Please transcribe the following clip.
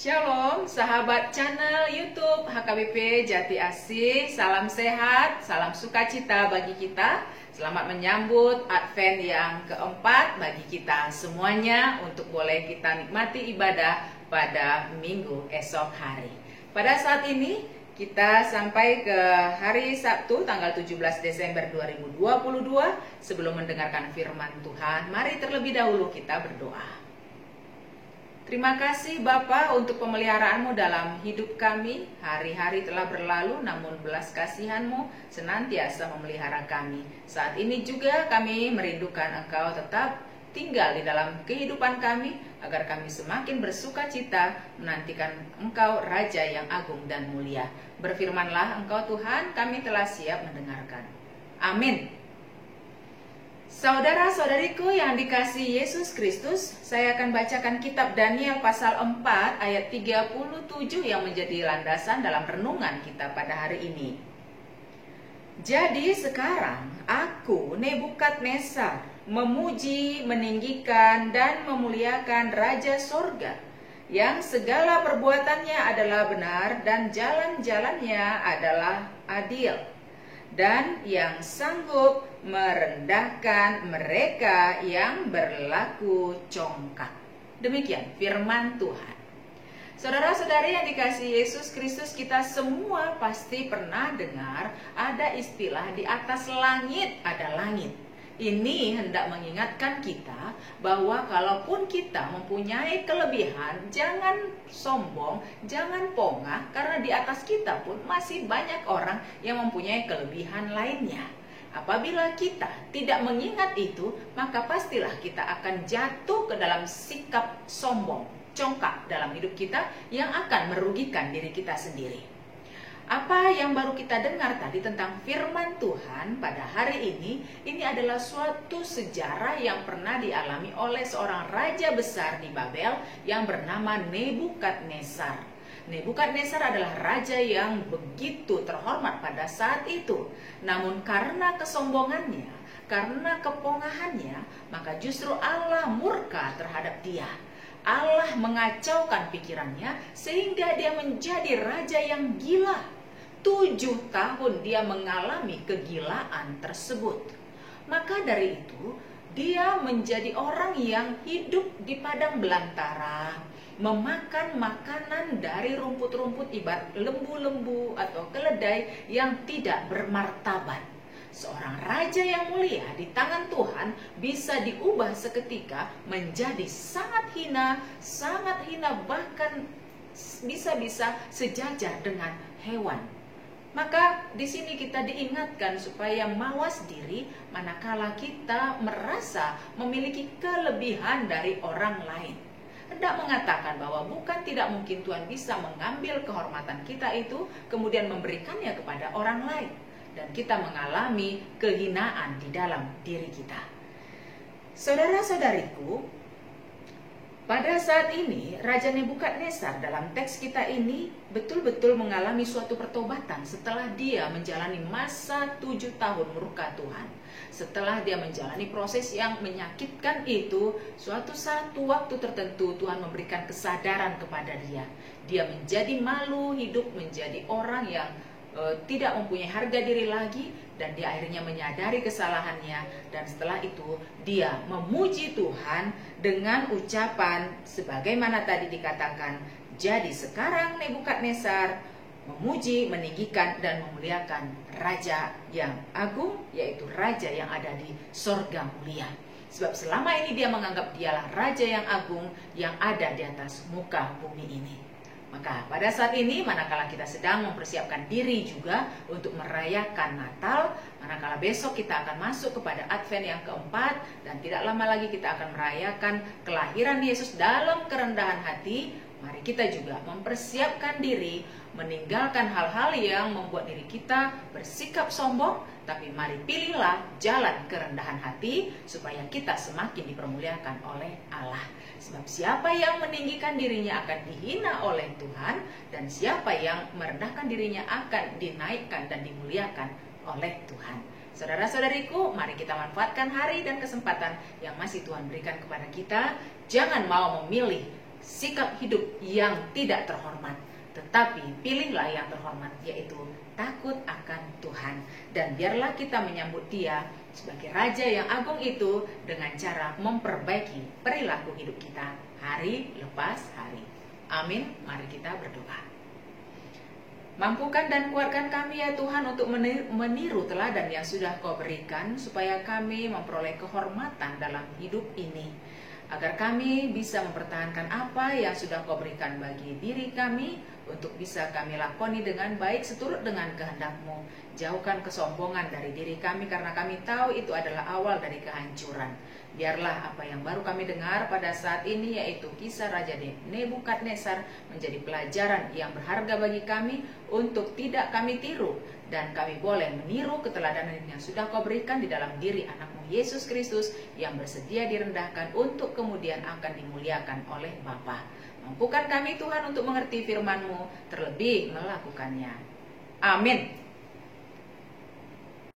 Shalom sahabat channel YouTube HKBP Jati Asih. Salam sehat, salam sukacita bagi kita. Selamat menyambut Advent yang keempat bagi kita semuanya, untuk boleh kita nikmati ibadah pada minggu esok hari. Pada saat ini kita sampai ke hari Sabtu tanggal 17 Desember 2022. Sebelum mendengarkan firman Tuhan, mari terlebih dahulu kita berdoa. Terima kasih Bapa untuk pemeliharaanmu dalam hidup kami. Hari-hari telah berlalu, namun belas kasihan-Mu senantiasa memelihara kami. Saat ini juga kami merindukan Engkau tetap tinggal di dalam kehidupan kami, agar kami semakin bersuka cita menantikan Engkau Raja yang agung dan mulia. Berfirmanlah Engkau Tuhan, kami telah siap mendengarkan. Amin. Saudara-saudariku yang dikasihi Yesus Kristus, saya akan bacakan kitab Daniel pasal 4 ayat 37 yang menjadi landasan dalam renungan kita pada hari ini. Jadi sekarang aku Nebukadnezar memuji, meninggikan, dan memuliakan Raja Sorga, yang segala perbuatannya adalah benar dan jalan-jalannya adalah adil, dan yang sanggup merendahkan mereka yang berlaku congkak. Demikian firman Tuhan. Saudara-saudari yang dikasihi Yesus Kristus, kita semua pasti pernah dengar ada istilah di atas langit ada langit. Ini hendak mengingatkan kita bahwa kalaupun kita mempunyai kelebihan, jangan sombong, jangan pongah, karena di atas kita pun masih banyak orang yang mempunyai kelebihan lainnya. Apabila kita tidak mengingat itu, maka pastilah kita akan jatuh ke dalam sikap sombong, congkak dalam hidup kita yang akan merugikan diri kita sendiri. Apa yang baru kita dengar tadi tentang firman Tuhan pada hari ini adalah suatu sejarah yang pernah dialami oleh seorang raja besar di Babel yang bernama Nebukadnezar. Nebukadnezar adalah raja yang begitu terhormat pada saat itu. Namun karena kesombongannya, karena kepongahannya, maka justru Allah murka terhadap dia. Allah mengacaukan pikirannya sehingga dia menjadi raja yang gila. 7 tahun dia mengalami kegilaan tersebut. Maka dari itu dia menjadi orang yang hidup di padang belantara, memakan makanan dari rumput-rumput ibarat lembu-lembu atau keledai yang tidak bermartabat. Seorang raja yang mulia di tangan Tuhan bisa diubah seketika menjadi sangat hina, bahkan bisa-bisa sejajar dengan hewan. Maka di sini kita diingatkan supaya mawas diri manakala kita merasa memiliki kelebihan dari orang lain. Hendak mengatakan bahwa bukan tidak mungkin Tuhan bisa mengambil kehormatan kita itu kemudian memberikannya kepada orang lain, dan kita mengalami kehinaan di dalam diri kita. Saudara-saudariku, pada saat ini Raja Nebukadnezar dalam teks kita ini betul-betul mengalami suatu pertobatan setelah dia menjalani masa 7 tahun murka Tuhan. Setelah dia menjalani proses yang menyakitkan itu, suatu waktu tertentu Tuhan memberikan kesadaran kepada dia. Dia menjadi malu hidup menjadi orang yang tidak mempunyai harga diri lagi, dan dia akhirnya menyadari kesalahannya, dan setelah itu dia memuji Tuhan dengan ucapan sebagaimana tadi dikatakan. Jadi sekarang Nebukadnezar memuji, meninggikan, dan memuliakan Raja yang agung, yaitu Raja yang ada di sorga mulia. Sebab selama ini dia menganggap dialah Raja yang agung yang ada di atas muka bumi ini. Maka pada saat ini manakala kita sedang mempersiapkan diri juga untuk merayakan Natal, manakala besok kita akan masuk kepada Advent yang keempat, dan tidak lama lagi kita akan merayakan kelahiran Yesus dalam kerendahan hati, mari kita juga mempersiapkan diri, meninggalkan hal-hal yang membuat diri kita bersikap sombong, tapi mari pilihlah jalan kerendahan hati supaya kita semakin dipermuliakan oleh Allah. Sebab siapa yang meninggikan dirinya akan dihina oleh Tuhan, dan siapa yang merendahkan dirinya akan dinaikkan dan dimuliakan oleh Tuhan. Saudara-saudariku, mari kita manfaatkan hari dan kesempatan yang masih Tuhan berikan kepada kita. Jangan mau memilih sikap hidup yang tidak terhormat, tetapi pilihlah yang terhormat, yaitu takut akan Tuhan. Dan biarlah kita menyambut Dia sebagai Raja yang agung itu dengan cara memperbaiki perilaku hidup kita hari lepas hari. Amin. Mari kita berdoa. Mampukan dan kuatkan kami ya Tuhan untuk meniru teladan yang sudah Kau berikan, supaya kami memperoleh kehormatan dalam hidup ini, agar kami bisa mempertahankan apa yang sudah Kau berikan bagi diri kami, untuk bisa kami lakoni dengan baik seturut dengan kehendak-Mu. Jauhkan kesombongan dari diri kami, karena kami tahu itu adalah awal dari kehancuran. Biarlah apa yang baru kami dengar pada saat ini, yaitu kisah Raja Nebukadnezar, menjadi pelajaran yang berharga bagi kami untuk tidak kami tiru, dan kami boleh meniru keteladanan yang sudah Kau berikan di dalam diri anak-Mu Yesus Kristus, yang bersedia direndahkan untuk kemudian akan dimuliakan oleh Bapa. Mampukan kami Tuhan untuk mengerti firman-Mu, terlebih melakukannya. Amin.